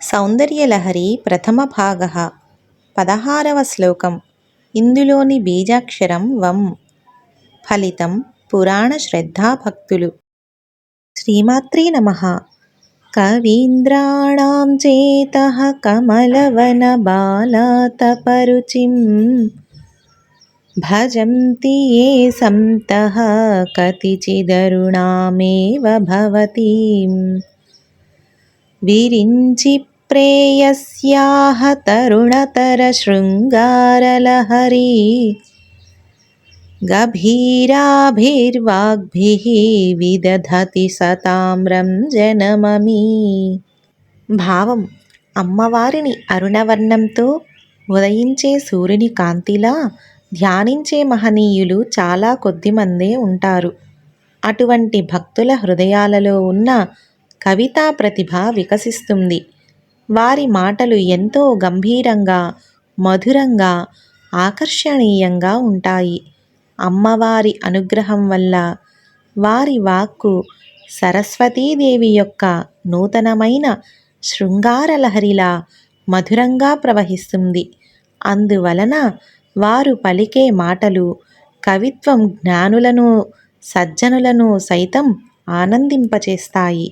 సౌందర్యలహరి ప్రథమ భాగః 16వ శ్లోకం. ఇందులోని బీజాక్షరం వం. ఫలితం పురాణ శ్రద్ధాభక్తులు. శ్రీమాత్రే నమః. కవీంద్రాణాం చేతః కమలవనబాలాతపరుచిం భజంతి ఏ సంతః కతిచిదరుణామేవ భవతీం విరించి ప్రేయస్యాః తరుణతరశృంగారలహరీ గభీరాభిర్వాగ్భిః విదధతి సతాం రంజనమమీ. భావం: అమ్మవారిని అరుణవర్ణంతో ఉదయించే సూర్యుని కాంతిలా ధ్యానించే మహనీయులు చాలా కొద్దిమందే ఉంటారు. అటువంటి భక్తుల హృదయాలలో ఉన్న కవితా ప్రతిభ వికసిస్తుంది. వారి మాటలు ఎంతో గంభీరంగా, మధురంగా, ఆకర్షణీయంగా ఉంటాయి. అమ్మవారి అనుగ్రహం వల్ల వారి వాక్కు సరస్వతీదేవి యొక్క నూతనమైన శృంగారలహరిలా మధురంగా ప్రవహిస్తుంది. అందువలన వారు పలికే మాటలు కవిత్వం జ్ఞానులను, సజ్జనులను సైతం ఆనందింపచేస్తాయి.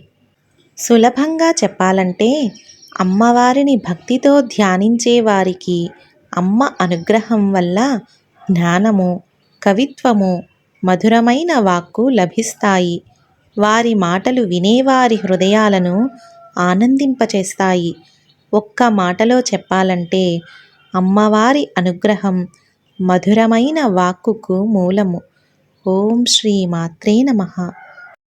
సులభంగా చెప్పాలంటే, అమ్మవారిని భక్తితో ధ్యానించే వారికి అమ్మ అనుగ్రహం వల్ల జ్ఞానము, కవిత్వము, మధురమైన వాక్కు లభిస్తాయి. వారి మాటలు వినేవారి హృదయాలను ఆనందింపచేస్తాయి. ఒక్క మాటలో చెప్పాలంటే, అమ్మవారి అనుగ్రహం మధురమైన వాక్కుకు మూలము. ఓం శ్రీ మాత్రే నమః.